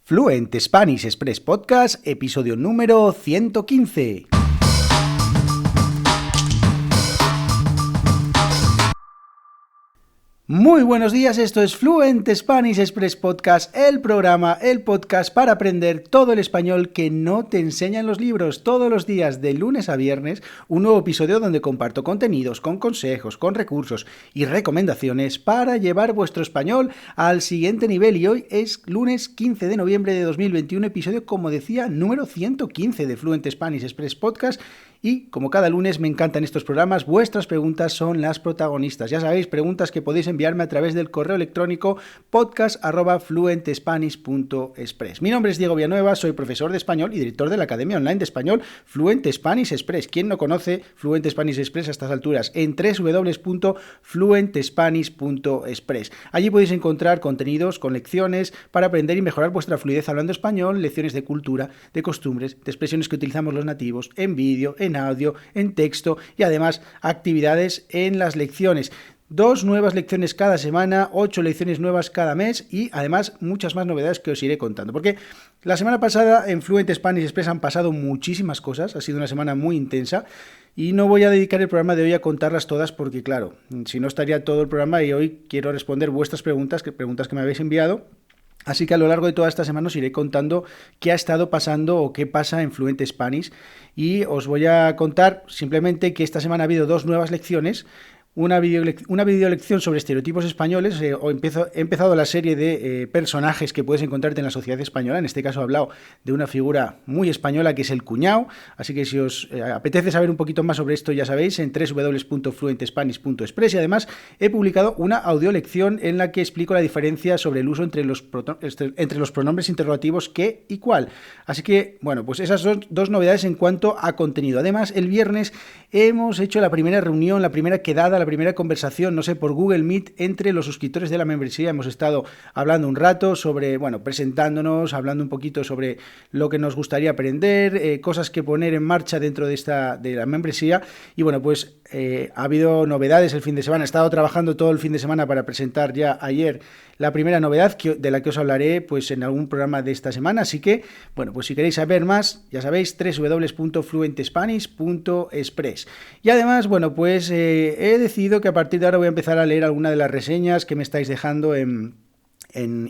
Fluent Spanish Express Podcast, episodio número 115. Muy buenos días, esto es Fluent Spanish Express Podcast, el podcast para aprender todo el español que no te enseñan los libros. Todos los días, de lunes a viernes, un nuevo episodio donde comparto contenidos, con consejos, con recursos y recomendaciones para llevar vuestro español al siguiente nivel. Y hoy es lunes 15 de noviembre de 2021, episodio, como decía, número 115 de Fluent Spanish Express Podcast. Y, como cada lunes, me encantan estos programas, vuestras preguntas son las protagonistas. Ya sabéis, preguntas que podéis enviarme a través del correo electrónico podcast@fluentespanish.express. Mi nombre es Diego Villanueva, soy profesor de español y director de la Academia Online de Español Fluent Spanish Express. ¿Quién no conoce Fluent Spanish Express a estas alturas? En www.fluentespanish.express. Allí podéis encontrar contenidos con lecciones para aprender y mejorar vuestra fluidez hablando español, lecciones de cultura, de costumbres, de expresiones que utilizamos los nativos, en vídeo, en audio, en texto y además actividades en las lecciones. 2 nuevas lecciones cada semana, 8 lecciones nuevas cada mes y además muchas más novedades que os iré contando. Porque la semana pasada en Fluent Spanish Express han pasado muchísimas cosas, ha sido una semana muy intensa y no voy a dedicar el programa de hoy a contarlas todas porque, claro, si no estaría todo el programa y hoy quiero responder vuestras preguntas que me habéis enviado. Así que a lo largo de toda esta semana os iré contando qué ha estado pasando o qué pasa en Fluent Spanish y os voy a contar simplemente que esta semana ha habido 2 nuevas lecciones. Una videolección sobre estereotipos españoles. He empezado la serie de personajes que puedes encontrarte en la sociedad española. En este caso he hablado de una figura muy española que es el cuñao. Así que si os apetece saber un poquito más sobre esto, ya sabéis, en www.fluentespanish.express. Y además he publicado una audiolección en la que explico la diferencia sobre el uso entre los pronombres interrogativos qué y cuál. Así que, bueno, pues esas son 2 novedades en cuanto a contenido. Además, el viernes hemos hecho la primera reunión, la primera quedada, la primera conversación, por Google Meet entre los suscriptores de la membresía. Hemos estado hablando un rato sobre, presentándonos, hablando un poquito sobre lo que nos gustaría aprender, cosas que poner en marcha dentro de la membresía. Y ha habido novedades el fin de semana. He estado trabajando todo el fin de semana para presentar ya ayer la primera novedad de la que os hablaré pues en algún programa de esta semana. Así que, si queréis saber más, ya sabéis, www.fluentespanish.express. Y además, he decidido que a partir de ahora voy a empezar a leer alguna de las reseñas que me estáis dejando en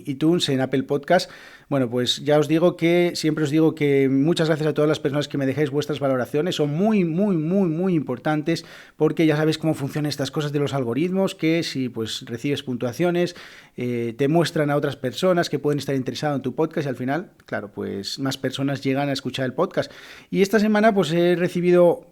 iTunes, en Apple Podcast. Siempre os digo que muchas gracias a todas las personas que me dejáis vuestras valoraciones, son muy, muy, muy, muy importantes porque ya sabéis cómo funcionan estas cosas de los algoritmos, que si recibes puntuaciones, te muestran a otras personas que pueden estar interesadas en tu podcast y al final, claro, más personas llegan a escuchar el podcast. Y esta semana he recibido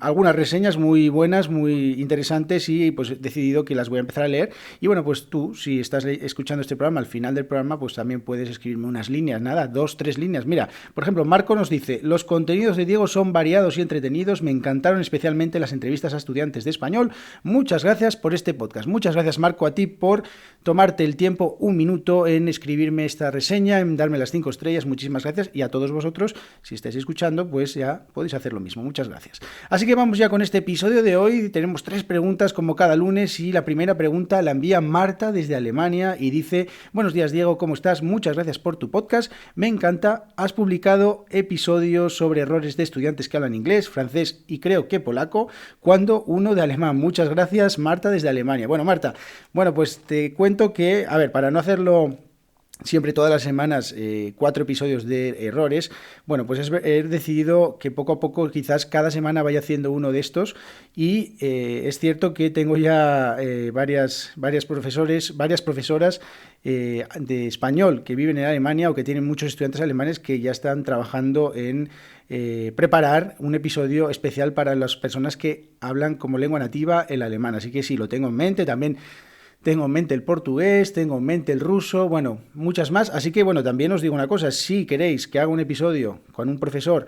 algunas reseñas muy buenas, muy interesantes y he decidido que las voy a empezar a leer. Y tú, si estás escuchando este programa, al final del programa, también puedes escribirme unas líneas, 2, 3 líneas. Mira, por ejemplo, Marco nos dice: los contenidos de Diego son variados y entretenidos, me encantaron especialmente las entrevistas a estudiantes de español. Muchas gracias por este podcast. Muchas gracias, Marco, a ti por tomarte el tiempo, un minuto, en escribirme esta reseña, en darme las 5 estrellas. Muchísimas gracias. Y a todos vosotros, si estáis escuchando, ya podéis hacer lo mismo. Muchas gracias. Así que vamos ya con este episodio de hoy. Tenemos 3 preguntas como cada lunes y la primera pregunta la envía Marta desde Alemania y dice: buenos días, Diego, ¿cómo estás? Muchas gracias por tu podcast, me encanta, has publicado episodios sobre errores de estudiantes que hablan inglés, francés y creo que polaco, cuando uno de alemán. Muchas gracias, Marta, desde Alemania. Marta, te cuento que, para no hacerlo siempre todas las semanas 4 episodios de errores, he decidido que poco a poco, quizás cada semana vaya haciendo uno de estos y es cierto que tengo ya varias profesoras de español que viven en Alemania o que tienen muchos estudiantes alemanes que ya están trabajando en preparar un episodio especial para las personas que hablan como lengua nativa el alemán. Así que sí, lo tengo en mente. También tengo en mente el portugués, tengo en mente el ruso, muchas más. Así que, también os digo una cosa, si queréis que haga un episodio con un profesor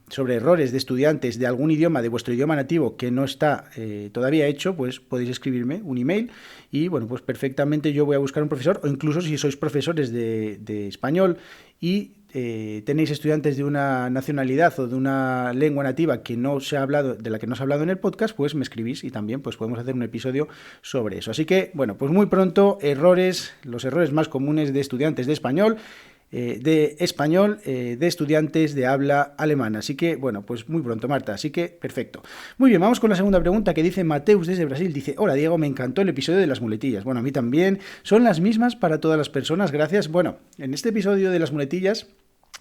sobre errores de estudiantes de algún idioma, de vuestro idioma nativo, que no está todavía hecho, podéis escribirme un email y, perfectamente yo voy a buscar un profesor, o incluso si sois profesores de español y tenéis estudiantes de una nacionalidad o de una lengua nativa que no se ha hablado, de la que no se ha hablado en el podcast, pues me escribís y también pues podemos hacer un episodio sobre eso. Así que, bueno, pues muy pronto, los errores más comunes de estudiantes de español, de estudiantes de habla alemana. Así que, bueno, pues muy pronto, Marta. Así que, perfecto. Muy bien, vamos con la segunda pregunta que dice Mateus desde Brasil. Dice, hola Diego, me encantó el episodio de las muletillas. Bueno, a mí también. ¿Son las mismas para todas las personas? Gracias. Bueno, en este episodio de las muletillas,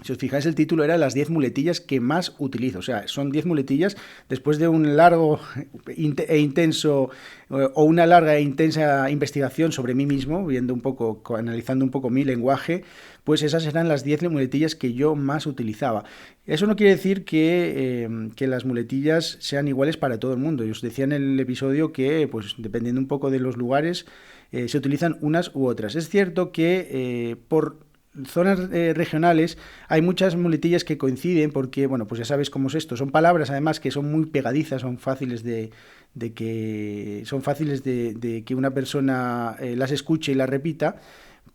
si os fijáis, el título era las 10 muletillas que más utilizo. O sea, son 10 muletillas después de un largo e intenso o una larga e intensa investigación sobre mí mismo, viendo un poco, analizando un poco mi lenguaje, pues esas eran las 10 muletillas que yo más utilizaba. Eso no quiere decir que las muletillas sean iguales para todo el mundo. Yo os decía en el episodio que, pues dependiendo un poco de los lugares, se utilizan unas u otras. Es cierto que por zonas regionales hay muchas muletillas que coinciden porque, bueno, pues ya sabes cómo es esto. Son palabras además que son muy pegadizas, son fáciles de que una persona las escuche y las repita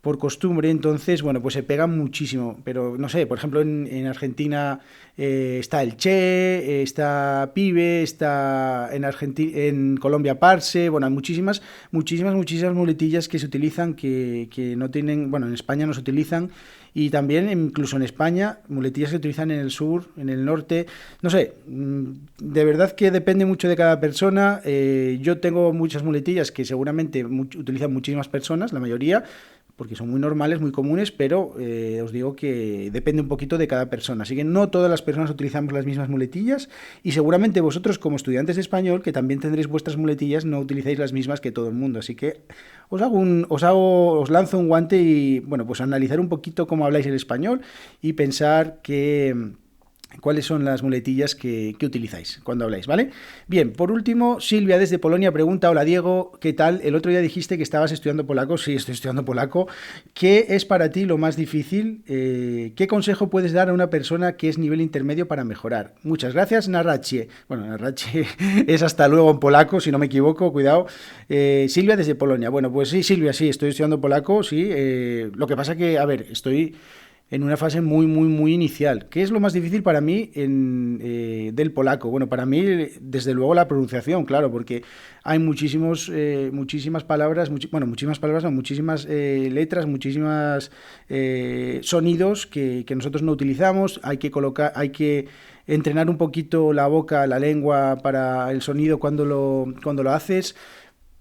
por costumbre. Entonces, bueno, pues se pegan muchísimo. Pero, no sé, por ejemplo, en Argentina está el che, está pibe, está en Colombia parce. Bueno, hay muchísimas muletillas que se utilizan que no tienen, bueno, en España no se utilizan. Y también, incluso en España, muletillas que se utilizan en el sur, en el norte. No sé, de verdad que depende mucho de cada persona. Yo tengo muchas muletillas que seguramente utilizan muchísimas personas, la mayoría, porque son muy normales, muy comunes, pero os digo que depende un poquito de cada persona. Así que no todas las personas utilizamos las mismas muletillas y seguramente vosotros como estudiantes de español, que también tendréis vuestras muletillas, no utilizáis las mismas que todo el mundo. Así que os lanzo un guante y, bueno, pues analizar un poquito cómo habláis el español y pensar cuáles son las muletillas que utilizáis cuando habláis, ¿vale? Bien, por último, Silvia desde Polonia pregunta, hola Diego, ¿qué tal? El otro día dijiste que estabas estudiando polaco. Sí, estoy estudiando polaco. ¿Qué es para ti lo más difícil? ¿Qué consejo puedes dar a una persona que es nivel intermedio para mejorar? Muchas gracias, Narracie. Bueno, Narracie es hasta luego en polaco, si no me equivoco, cuidado. Silvia desde Polonia. Bueno, pues sí, Silvia, sí, estoy estudiando polaco, sí. Lo que pasa que, a ver, estoy en una fase muy inicial. ¿Qué es lo más difícil para mí del polaco? Bueno, para mí, desde luego, la pronunciación, claro, porque hay muchísimas palabras, muchísimas letras, muchísimas sonidos que nosotros no utilizamos. Hay que entrenar un poquito la boca, la lengua para el sonido cuando lo haces.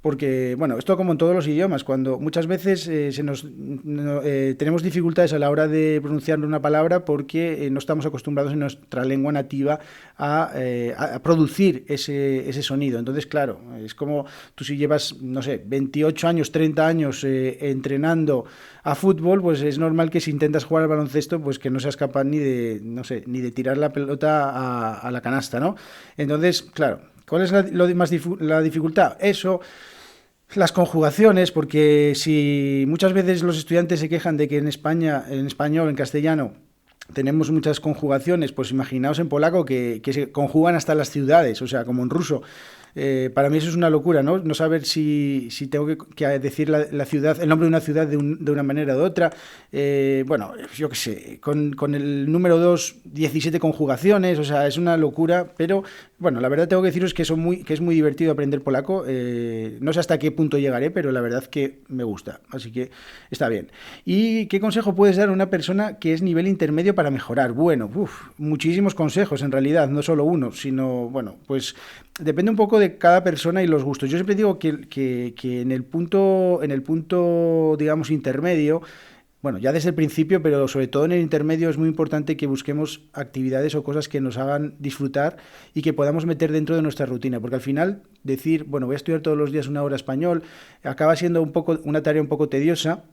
Porque, bueno, esto como en todos los idiomas, cuando muchas veces tenemos dificultades a la hora de pronunciar una palabra porque no estamos acostumbrados en nuestra lengua nativa a producir ese sonido. Entonces, claro, es como tú si llevas, no sé, 28 años, 30 años entrenando a fútbol, pues es normal que si intentas jugar al baloncesto, pues que no seas capaz ni de tirar la pelota a la canasta, ¿no? Entonces, claro, ¿cuál es la dificultad? Eso, las conjugaciones, porque si muchas veces los estudiantes se quejan de que en España, en español, en castellano, tenemos muchas conjugaciones, pues imaginaos en polaco que se conjugan hasta las ciudades, o sea, como en ruso. Para mí eso es una locura, ¿no? No saber si tengo que decir la ciudad, el nombre de una ciudad de una manera o de otra. Bueno, yo qué sé, con el número 2, 17 conjugaciones, o sea, es una locura, pero bueno, la verdad tengo que deciros que es muy divertido aprender polaco. No sé hasta qué punto llegaré, pero la verdad que me gusta, así que está bien. ¿Y qué consejo puedes dar a una persona que es nivel intermedio para mejorar? Bueno, muchísimos consejos en realidad, no solo uno, sino, bueno, pues depende un poco de cada persona y los gustos. Yo siempre digo que en el punto, digamos, intermedio, bueno, ya desde el principio, pero sobre todo en el intermedio es muy importante que busquemos actividades o cosas que nos hagan disfrutar y que podamos meter dentro de nuestra rutina, porque al final decir, bueno, voy a estudiar todos los días una hora español, acaba siendo una tarea un poco tediosa.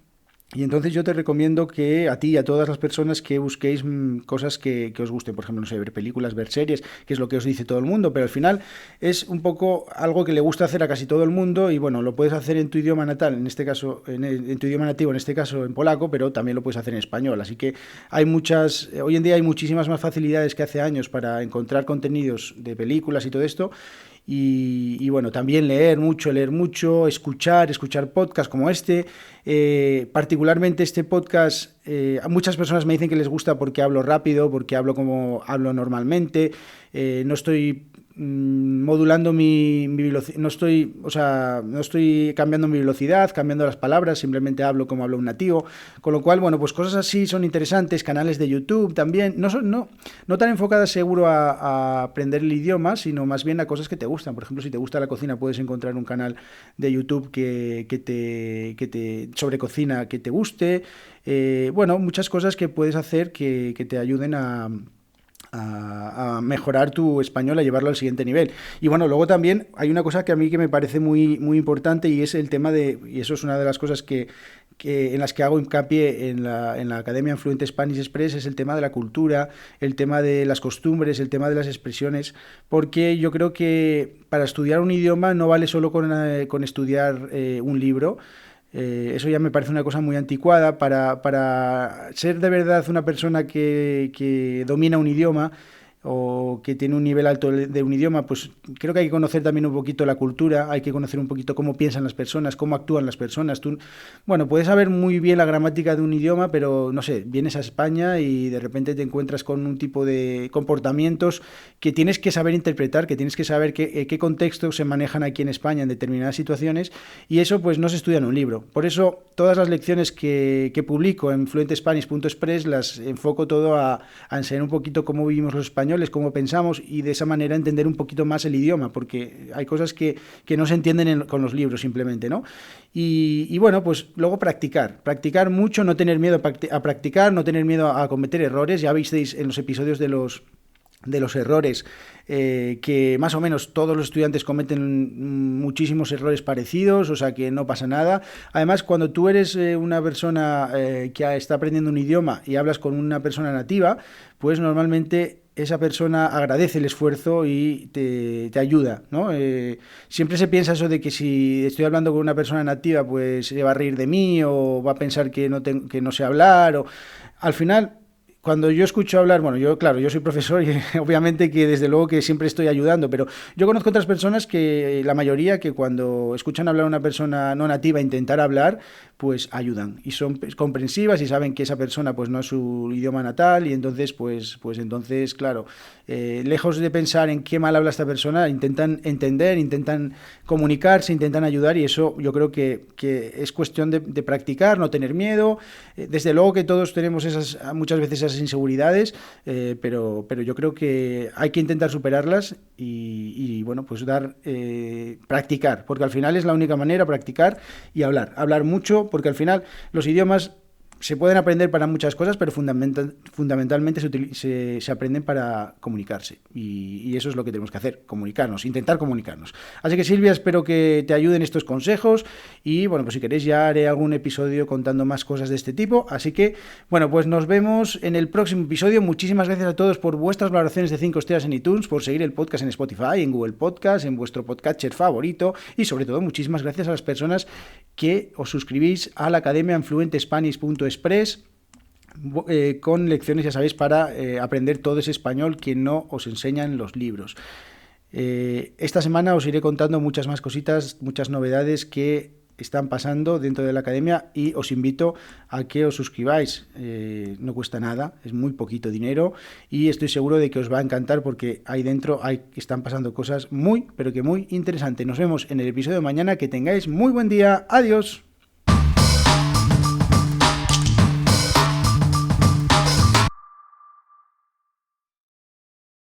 Y entonces yo te recomiendo que a ti y a todas las personas que busquéis cosas que os gusten, por ejemplo, no sé, ver películas, ver series, que es lo que os dice todo el mundo, pero al final es un poco algo que le gusta hacer a casi todo el mundo y bueno, lo puedes hacer en tu idioma natal, en este caso, en tu idioma nativo, en este caso en polaco, pero también lo puedes hacer en español. Así que hoy en día hay muchísimas más facilidades que hace años para encontrar contenidos de películas y todo esto. y bueno, también leer mucho, escuchar podcasts como este. Particularmente este podcast, a muchas personas me dicen que les gusta porque hablo rápido, porque hablo como hablo normalmente, no estoy modulando mi velocidad, no estoy cambiando mi velocidad, cambiando las palabras, simplemente hablo como habla un nativo, con lo cual, bueno, pues cosas así son interesantes, canales de YouTube también, no tan enfocadas seguro a aprender el idioma, sino más bien a cosas que te gustan. Por ejemplo, si te gusta la cocina, puedes encontrar un canal de YouTube sobre cocina que te guste, bueno, muchas cosas que puedes hacer que te ayuden a mejorar tu español, a llevarlo al siguiente nivel. Y bueno, luego también hay una cosa que a mí que me parece muy, muy importante, y es el tema y eso es una de las cosas en las que hago hincapié en la Academia Fluent Spanish Express, es el tema de la cultura, el tema de las costumbres, el tema de las expresiones, porque yo creo que para estudiar un idioma no vale solo con estudiar un libro. Eso ya me parece una cosa muy anticuada. Para ser de verdad una persona que domina un idioma o que tiene un nivel alto de un idioma, pues creo que hay que conocer también un poquito la cultura, hay que conocer un poquito cómo piensan las personas, cómo actúan las personas. Bueno, puedes saber muy bien la gramática de un idioma, pero no sé, vienes a España y de repente te encuentras con un tipo de comportamientos que tienes que saber interpretar, que tienes que saber qué contextos se manejan aquí en España en determinadas situaciones, y eso pues no se estudia en un libro. Por eso todas las lecciones que publico en fluentespanish.express las enfoco todo a enseñar un poquito cómo vivimos los españoles, cómo pensamos, y de esa manera entender un poquito más el idioma, porque hay cosas que no se entienden con los libros simplemente, ¿no? Y bueno, pues luego practicar mucho, no tener miedo a practicar, no tener miedo a cometer errores. Ya visteis en los episodios de los errores, que más o menos todos los estudiantes cometen muchísimos errores parecidos, o sea que no pasa nada. Además, cuando tú eres una persona que está aprendiendo un idioma y hablas con una persona nativa, pues normalmente esa persona agradece el esfuerzo y te ayuda, ¿no? Siempre se piensa eso de que si estoy hablando con una persona nativa, pues se va a reír de mí o va a pensar que no sé hablar. Al final, cuando yo escucho hablar, bueno, yo soy profesor y obviamente que desde luego que siempre estoy ayudando, pero yo conozco otras personas que, la mayoría, que cuando escuchan hablar a una persona no nativa intentar hablar, pues ayudan y son comprensivas y saben que esa persona pues no es su idioma natal, y entonces pues entonces, claro, lejos de pensar en qué mal habla esta persona, intentan entender, intentan comunicarse, intentan ayudar, y eso yo creo que es cuestión de practicar, no tener miedo. Desde luego que todos tenemos muchas veces esas inseguridades, pero yo creo que hay que intentar superarlas y bueno, pues practicar, porque al final es la única manera, practicar y hablar mucho, porque al final los idiomas se pueden aprender para muchas cosas, pero fundamentalmente se aprenden para comunicarse. Y eso es lo que tenemos que hacer, intentar comunicarnos. Así que, Silvia, espero que te ayuden estos consejos. Y bueno, pues si queréis ya haré algún episodio contando más cosas de este tipo. Así que, bueno, pues nos vemos en el próximo episodio. Muchísimas gracias a todos por vuestras valoraciones de 5 estrellas en iTunes, por seguir el podcast en Spotify, en Google Podcast, en vuestro podcatcher favorito. Y sobre todo, muchísimas gracias a las personas que os suscribís a la Academia en fluentespanish.express, con lecciones, ya sabéis, para aprender todo ese español que no os enseñan los libros. Esta semana os iré contando muchas más cositas, muchas novedades que están pasando dentro de la academia, y os invito a que os suscribáis. No cuesta nada, es muy poquito dinero, y estoy seguro de que os va a encantar, porque ahí dentro están pasando cosas muy, pero que muy interesantes. Nos vemos en el episodio de mañana. Que tengáis muy buen día. Adiós.